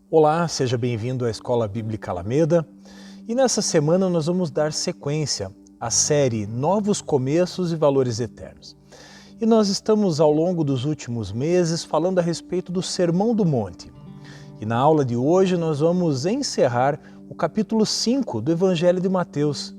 Olá, seja bem-vindo à Escola Bíblica Alameda. E nessa semana nós vamos dar sequência à série Novos Começos e Valores Eternos. E nós estamos ao longo dos últimos meses falando a respeito do Sermão do Monte. E na aula de hoje nós vamos encerrar o capítulo 5 do Evangelho de Mateus.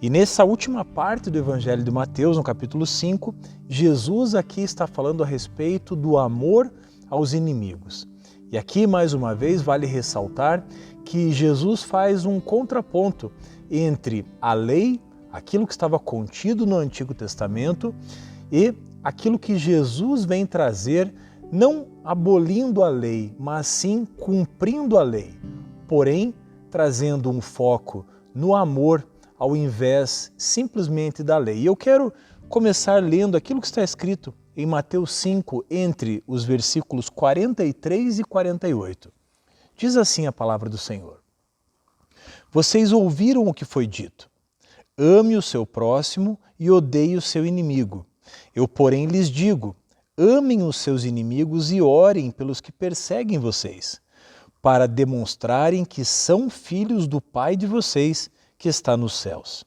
E nessa última parte do Evangelho de Mateus, no capítulo 5, Jesus aqui está falando a respeito do amor aos inimigos. E aqui, mais uma vez, vale ressaltar que Jesus faz um contraponto entre a lei, aquilo que estava contido no Antigo Testamento, e aquilo que Jesus vem trazer, não abolindo a lei, mas sim cumprindo a lei, porém trazendo um foco no amor ao invés simplesmente da lei. E eu quero começar lendo aquilo que está escrito em Mateus 5, entre os versículos 43 e 48. Diz assim a palavra do Senhor: Vocês ouviram o que foi dito: ame o seu próximo e odeie o seu inimigo. Eu, porém, lhes digo: amem os seus inimigos e orem pelos que perseguem vocês, para demonstrarem que são filhos do Pai de vocês que está nos céus.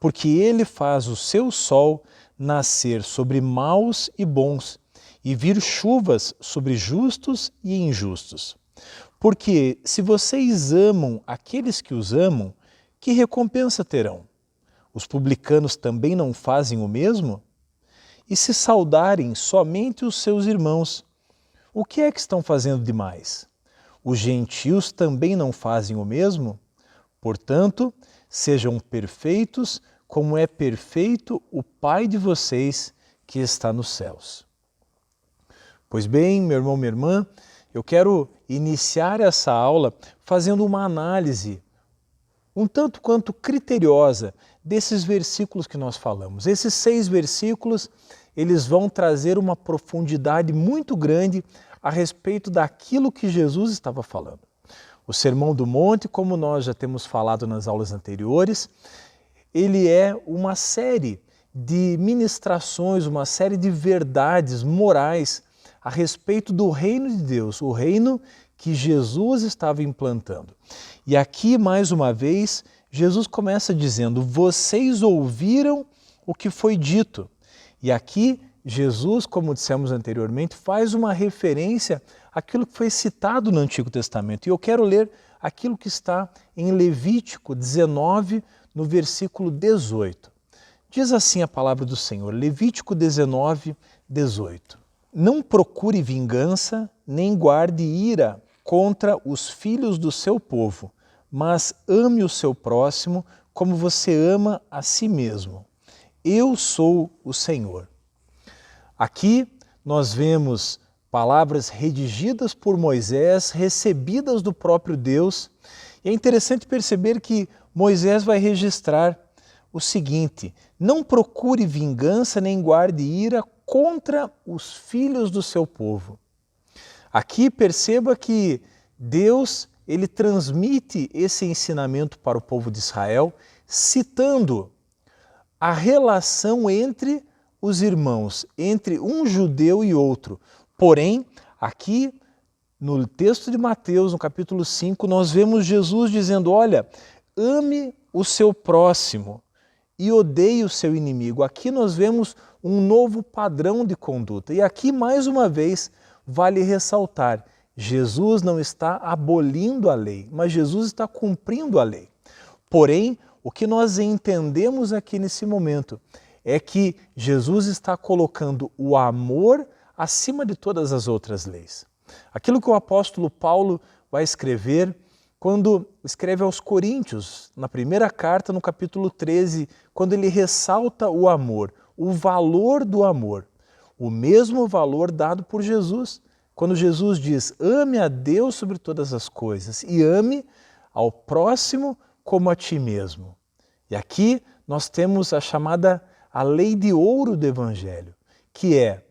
Porque ele faz o seu sol nascer sobre maus e bons, e vir chuvas sobre justos e injustos. Porque se vocês amam aqueles que os amam, que recompensa terão? Os publicanos também não fazem o mesmo? E se saudarem somente os seus irmãos, o que é que estão fazendo demais? Os gentios também não fazem o mesmo? Portanto, sejam perfeitos, como é perfeito o Pai de vocês que está nos céus. Pois bem, meu irmão, minha irmã, eu quero iniciar essa aula fazendo uma análise um tanto quanto criteriosa desses versículos que nós falamos. Esses 6 versículos, eles vão trazer uma profundidade muito grande a respeito daquilo que Jesus estava falando. O Sermão do Monte, como nós já temos falado nas aulas anteriores, ele é uma série de ministrações, uma série de verdades morais a respeito do reino de Deus, o reino que Jesus estava implantando. E aqui, mais uma vez, Jesus começa dizendo: vocês ouviram o que foi dito. E aqui, Jesus, como dissemos anteriormente, faz uma referência àquilo que foi citado no Antigo Testamento. E eu quero ler aquilo que está em Levítico 19, no versículo 18. Diz assim a palavra do Senhor, Levítico 19, 18. Não procure vingança, nem guarde ira contra os filhos do seu povo, mas ame o seu próximo como você ama a si mesmo. Eu sou o Senhor. Aqui nós vemos palavras redigidas por Moisés, recebidas do próprio Deus. E é interessante perceber que Moisés vai registrar o seguinte: não procure vingança nem guarde ira contra os filhos do seu povo. Aqui perceba que Deus, ele transmite esse ensinamento para o povo de Israel, citando a relação entre os irmãos, entre um judeu e outro. Porém, aqui no texto de Mateus, no capítulo 5, nós vemos Jesus dizendo: olha, ame o seu próximo e odeie o seu inimigo. Aqui nós vemos um novo padrão de conduta. E aqui, mais uma vez, vale ressaltar: Jesus não está abolindo a lei, mas Jesus está cumprindo a lei. Porém, o que nós entendemos aqui nesse momento é que Jesus está colocando o amor acima de todas as outras leis. Aquilo que o apóstolo Paulo vai escrever quando escreve aos Coríntios, na primeira carta, no capítulo 13, quando ele ressalta o amor, o valor do amor, o mesmo valor dado por Jesus. Quando Jesus diz: ame a Deus sobre todas as coisas e ame ao próximo como a ti mesmo. E aqui nós temos a lei de ouro do Evangelho, que é: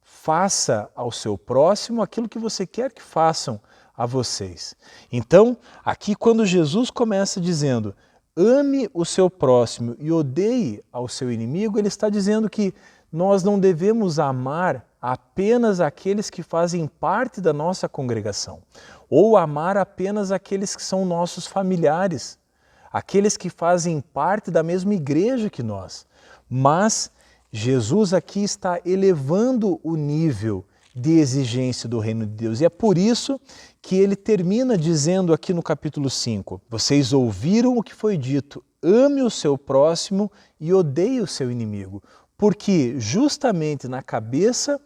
faça ao seu próximo aquilo que você quer que façam a vocês. Então, aqui quando Jesus começa dizendo: ame o seu próximo e odeie ao seu inimigo, ele está dizendo que nós não devemos amar apenas aqueles que fazem parte da nossa congregação, ou amar apenas aqueles que são nossos familiares, aqueles que fazem parte da mesma igreja que nós. Mas Jesus aqui está elevando o nível de exigência do reino de Deus. E é por isso que ele termina dizendo aqui no capítulo 5, vocês ouviram o que foi dito, ame o seu próximo e odeie o seu inimigo. Porque justamente na cabeça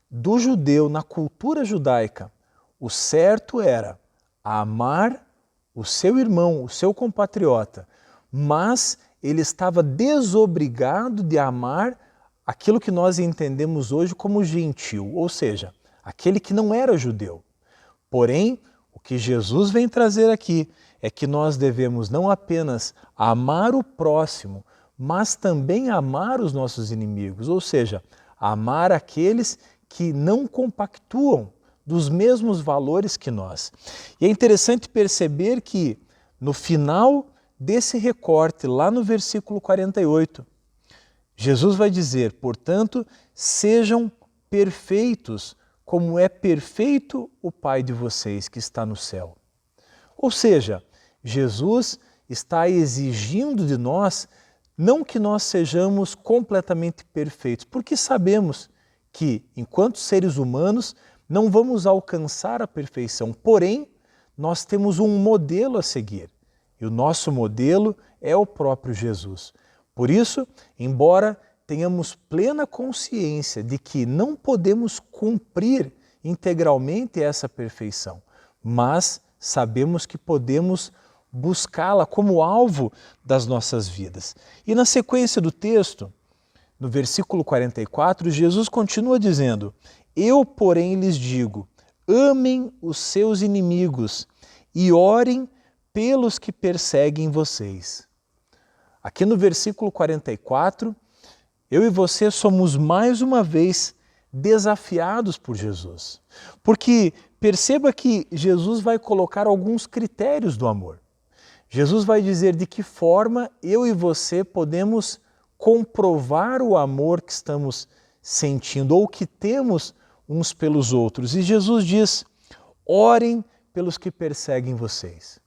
do judeu, na cultura judaica, o certo era amar o seu irmão, o seu compatriota, mas ele estava desobrigado de amar aquilo que nós entendemos hoje como gentil, ou seja, aquele que não era judeu. Porém, o que Jesus vem trazer aqui é que nós devemos não apenas amar o próximo, mas também amar os nossos inimigos, ou seja, amar aqueles que não compactuam dos mesmos valores que nós. E é interessante perceber que no final desse recorte, lá no versículo 48, Jesus vai dizer, portanto, sejam perfeitos, como é perfeito o Pai de vocês que está no céu. Ou seja, Jesus está exigindo de nós, não que nós sejamos completamente perfeitos, porque sabemos que, enquanto seres humanos, não vamos alcançar a perfeição. Porém, nós temos um modelo a seguir, e o nosso modelo é o próprio Jesus. Por isso, embora tenhamos plena consciência de que não podemos cumprir integralmente essa perfeição, mas sabemos que podemos buscá-la como alvo das nossas vidas. E na sequência do texto, no versículo 44, Jesus continua dizendo, eu, porém, lhes digo, amem os seus inimigos e orem pelos que perseguem vocês. Aqui no versículo 44, eu e você somos mais uma vez desafiados por Jesus. Porque perceba que Jesus vai colocar alguns critérios do amor. Jesus vai dizer de que forma eu e você podemos comprovar o amor que estamos sentindo ou que temos uns pelos outros. E Jesus diz, orem pelos que perseguem vocês.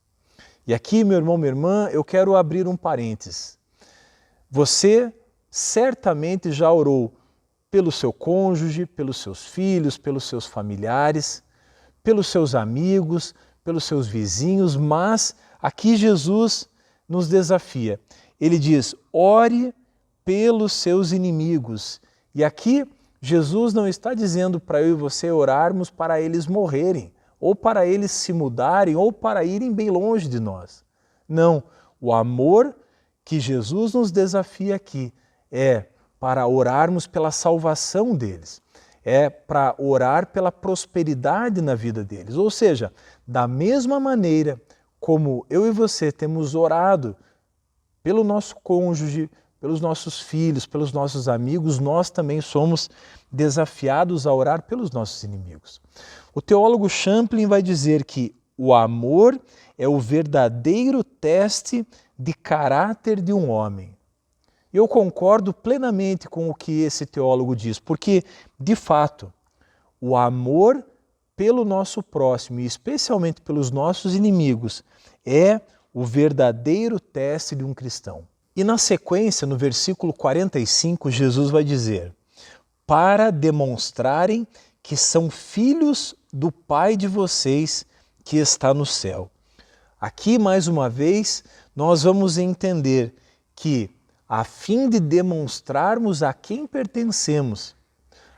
E aqui, meu irmão, minha irmã, eu quero abrir um parênteses. Você certamente já orou pelo seu cônjuge, pelos seus filhos, pelos seus familiares, pelos seus amigos, pelos seus vizinhos, mas aqui Jesus nos desafia. Ele diz, ore pelos seus inimigos. E aqui Jesus não está dizendo para eu e você orarmos para eles morrerem, ou para eles se mudarem, ou para irem bem longe de nós. Não, o amor que Jesus nos desafia aqui é para orarmos pela salvação deles, é para orar pela prosperidade na vida deles. Ou seja, da mesma maneira como eu e você temos orado pelo nosso cônjuge, pelos nossos filhos, pelos nossos amigos, nós também somos desafiados a orar pelos nossos inimigos. O teólogo Champlin vai dizer que o amor é o verdadeiro teste de caráter de um homem. Eu concordo plenamente com o que esse teólogo diz, porque, de fato, o amor pelo nosso próximo, e especialmente pelos nossos inimigos, é o verdadeiro teste de um cristão. E na sequência, no versículo 45, Jesus vai dizer, para demonstrarem que são filhos do Pai de vocês que está no céu. Aqui, mais uma vez, nós vamos entender que, a fim de demonstrarmos a quem pertencemos,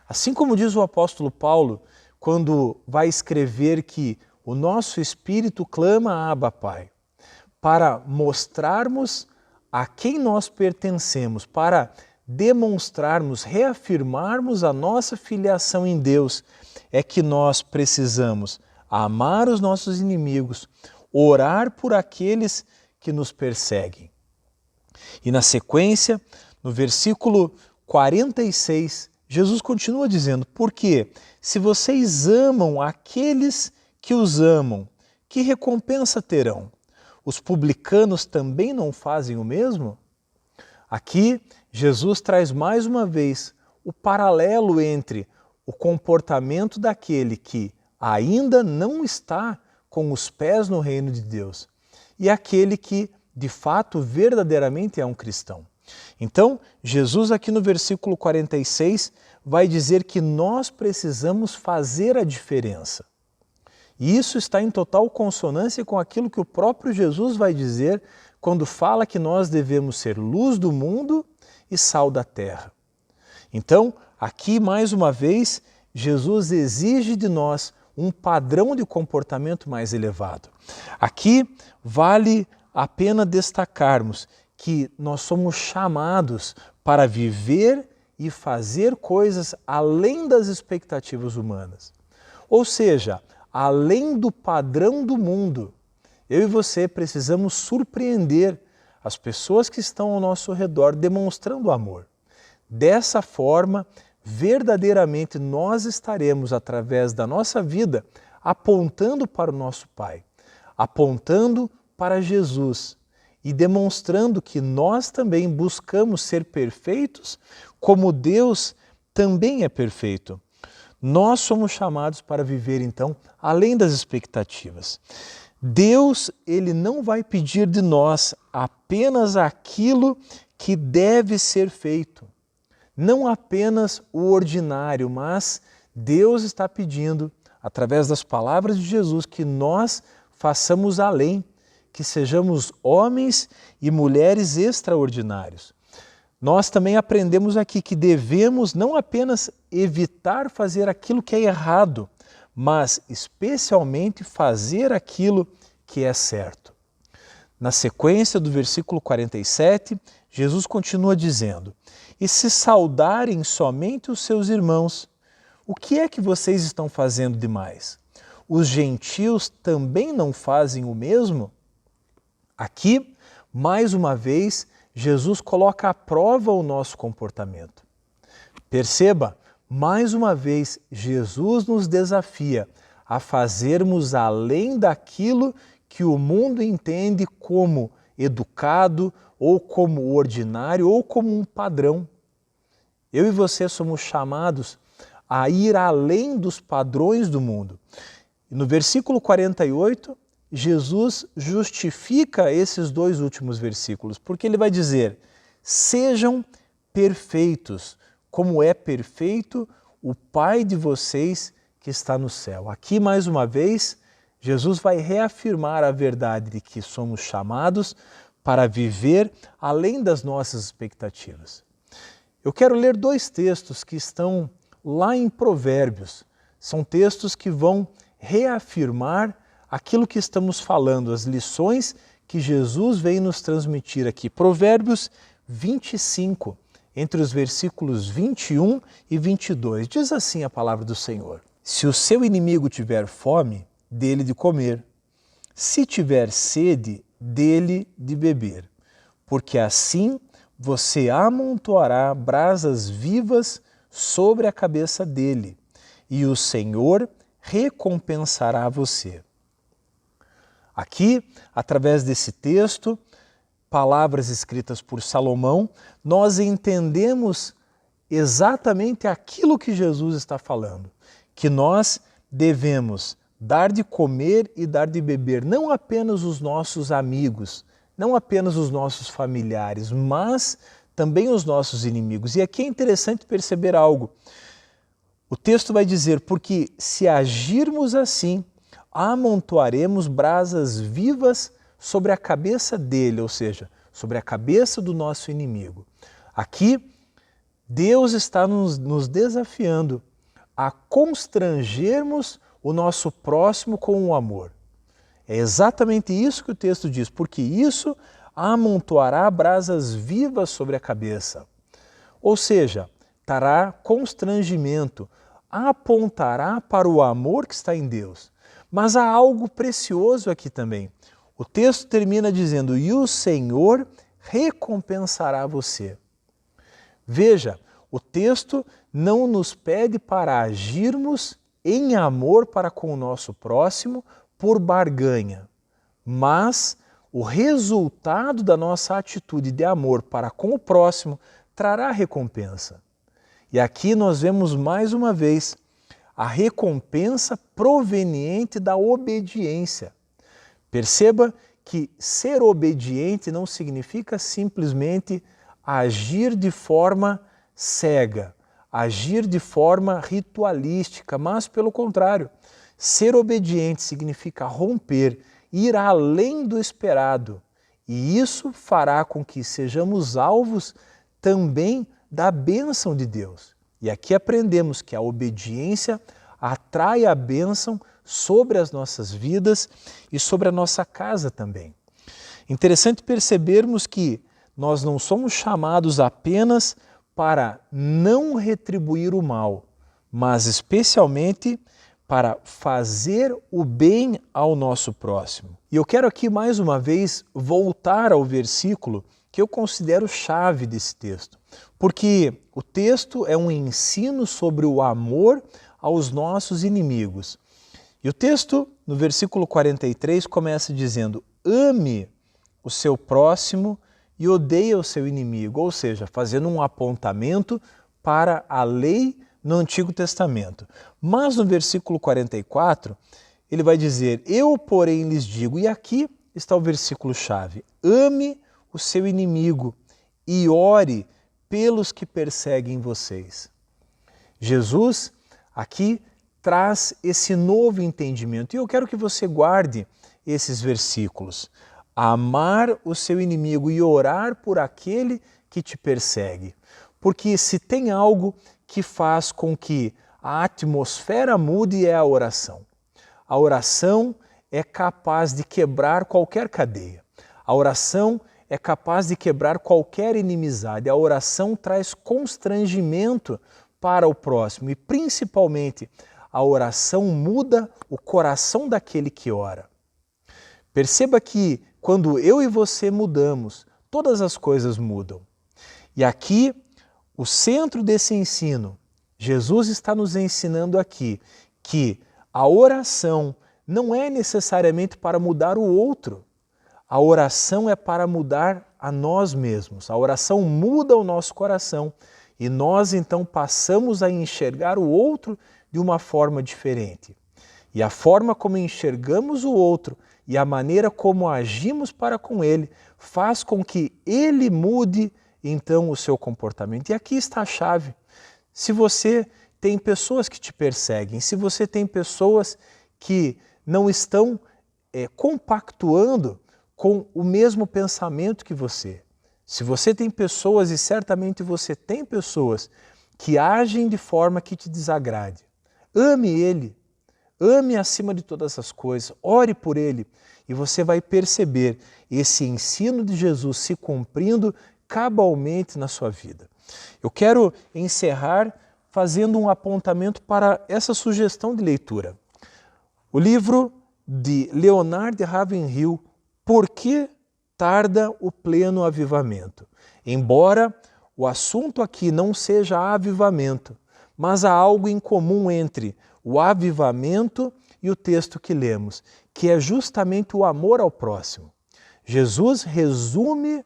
assim como diz o apóstolo Paulo, quando vai escrever que o nosso espírito clama Abba, Pai, para mostrarmos a quem nós pertencemos, para demonstrarmos, reafirmarmos a nossa filiação em Deus, é que nós precisamos amar os nossos inimigos, orar por aqueles que nos perseguem. E na sequência, no versículo 46, Jesus continua dizendo, porque se vocês amam aqueles que os amam, que recompensa terão? Os publicanos também não fazem o mesmo? Aqui, Jesus traz mais uma vez o paralelo entre o comportamento daquele que ainda não está com os pés no reino de Deus e aquele que, de fato, verdadeiramente é um cristão. Então, Jesus aqui no versículo 46 vai dizer que nós precisamos fazer a diferença. E isso está em total consonância com aquilo que o próprio Jesus vai dizer quando fala que nós devemos ser luz do mundo e sal da terra. Então, aqui mais uma vez, Jesus exige de nós um padrão de comportamento mais elevado. Aqui vale a pena destacarmos que nós somos chamados para viver e fazer coisas além das expectativas humanas. Ou seja, além do padrão do mundo. Eu e você precisamos surpreender as pessoas que estão ao nosso redor demonstrando amor. Dessa forma, verdadeiramente nós estaremos, através da nossa vida, apontando para o nosso Pai, apontando para Jesus e demonstrando que nós também buscamos ser perfeitos como Deus também é perfeito. Nós somos chamados para viver, então, além das expectativas. Deus, Ele não vai pedir de nós apenas aquilo que deve ser feito. Não apenas o ordinário, mas Deus está pedindo, através das palavras de Jesus, que nós façamos além, que sejamos homens e mulheres extraordinários. Nós também aprendemos aqui que devemos não apenas evitar fazer aquilo que é errado, mas especialmente fazer aquilo que é certo. Na sequência do versículo 47, Jesus continua dizendo: "E se saudarem somente os seus irmãos, o que é que vocês estão fazendo demais? Os gentios também não fazem o mesmo?" Aqui, mais uma vez, Jesus coloca à prova o nosso comportamento. Perceba, mais uma vez, Jesus nos desafia a fazermos além daquilo que o mundo entende como educado, ou como ordinário, ou como um padrão. Eu e você somos chamados a ir além dos padrões do mundo. E no versículo 48, Jesus justifica esses dois últimos versículos, porque ele vai dizer: "Sejam perfeitos, como é perfeito o Pai de vocês que está no céu." Aqui, mais uma vez, Jesus vai reafirmar a verdade de que somos chamados para viver além das nossas expectativas. Eu quero ler dois textos que estão lá em Provérbios. São textos que vão reafirmar aquilo que estamos falando, as lições que Jesus veio nos transmitir aqui. Provérbios 25, entre os versículos 21 e 22. Diz assim a palavra do Senhor: "Se o seu inimigo tiver fome, dê-lhe de comer. Se tiver sede, dê-lhe de beber. Porque assim você amontoará brasas vivas sobre a cabeça dele, e o Senhor recompensará você." Aqui, através desse texto, palavras escritas por Salomão, nós entendemos exatamente aquilo que Jesus está falando, que nós devemos dar de comer e dar de beber não apenas os nossos amigos, não apenas os nossos familiares, mas também os nossos inimigos. E aqui é interessante perceber algo. O texto vai dizer: "Porque se agirmos assim, amontoaremos brasas vivas sobre a cabeça dele", ou seja, sobre a cabeça do nosso inimigo. Aqui, Deus está nos desafiando a constrangermos o nosso próximo com o amor. É exatamente isso que o texto diz: "Porque isso amontoará brasas vivas sobre a cabeça." Ou seja, trará constrangimento, apontará para o amor que está em Deus. Mas há algo precioso aqui também. O texto termina dizendo: "E o Senhor recompensará você." Veja, o texto não nos pede para agirmos em amor para com o nosso próximo por barganha, mas o resultado da nossa atitude de amor para com o próximo trará recompensa. E aqui nós vemos mais uma vez a recompensa proveniente da obediência. Perceba que ser obediente não significa simplesmente agir de forma cega, agir de forma ritualística, mas pelo contrário, ser obediente significa romper, ir além do esperado, e isso fará com que sejamos alvos também da bênção de Deus. E aqui aprendemos que a obediência atrai a bênção sobre as nossas vidas e sobre a nossa casa também. Interessante percebermos que nós não somos chamados apenas para não retribuir o mal, mas especialmente para fazer o bem ao nosso próximo. E eu quero aqui mais uma vez voltar ao versículo que eu considero chave desse texto, porque o texto é um ensino sobre o amor aos nossos inimigos. E o texto, no versículo 43, começa dizendo: ame o seu próximo e odeia o seu inimigo, ou seja, fazendo um apontamento para a lei no Antigo Testamento. Mas no versículo 44, ele vai dizer: eu, porém, lhes digo, e aqui está o versículo-chave: ame o seu inimigo e ore pelos que perseguem vocês. Jesus aqui traz esse novo entendimento e eu quero que você guarde esses versículos. Amar o seu inimigo e orar por aquele que te persegue. Porque se tem algo que faz com que a atmosfera mude é a oração. A oração é capaz de quebrar qualquer cadeia. A oração é capaz de quebrar qualquer inimizade. A oração traz constrangimento para o próximo e principalmente a oração muda o coração daquele que ora. Perceba que quando eu e você mudamos, todas as coisas mudam. E aqui, o centro desse ensino, Jesus está nos ensinando aqui que a oração não é necessariamente para mudar o outro. A oração é para mudar a nós mesmos. A oração muda o nosso coração e nós então passamos a enxergar o outro de uma forma diferente. E a forma como enxergamos o outro e a maneira como agimos para com ele faz com que ele mude então o seu comportamento. E aqui está a chave. Se você tem pessoas que te perseguem, se você tem pessoas que não estão compactuando com o mesmo pensamento que você, se você tem pessoas, e certamente você tem pessoas, que agem de forma que te desagrade, ame ele, ame acima de todas as coisas, ore por ele e você vai perceber esse ensino de Jesus se cumprindo cabalmente na sua vida. Eu quero encerrar fazendo um apontamento para essa sugestão de leitura. O livro de Leonard Ravenhill, Por que tarda o pleno avivamento? Embora o assunto aqui não seja avivamento, mas há algo em comum entre o avivamento e o texto que lemos, que é justamente o amor ao próximo. Jesus resume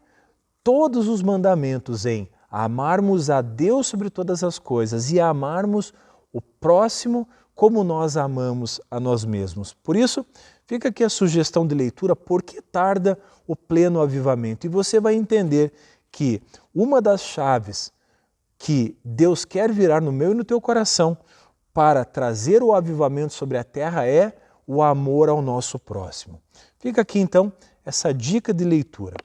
todos os mandamentos em amarmos a Deus sobre todas as coisas e amarmos o próximo como nós amamos a nós mesmos. Por isso, fica aqui a sugestão de leitura, Por que tarda o pleno avivamento? E você vai entender que uma das chaves que Deus quer virar no meu e no teu coração para trazer o avivamento sobre a terra é o amor ao nosso próximo. Fica aqui então essa dica de leitura.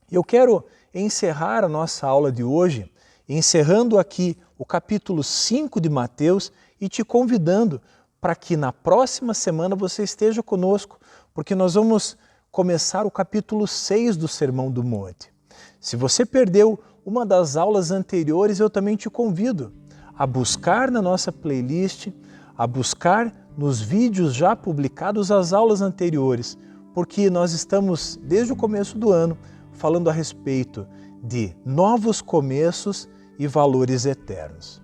Eu quero encerrar a nossa aula de hoje, encerrando aqui o capítulo 5 de Mateus e te convidando para que na próxima semana você esteja conosco, porque nós vamos começar o capítulo 6 do Sermão do Monte. Se você perdeu uma das aulas anteriores, eu também te convido a buscar na nossa playlist, a buscar nos vídeos já publicados as aulas anteriores, porque nós estamos, desde o começo do ano, falando a respeito de novos começos e valores eternos.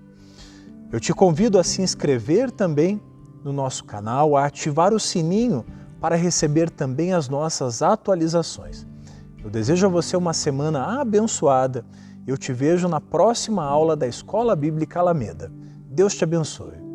Eu te convido a se inscrever também no nosso canal, a ativar o sininho para receber também as nossas atualizações. Eu desejo a você uma semana abençoada Eu te vejo na próxima aula da Escola Bíblica Alameda. Deus te abençoe.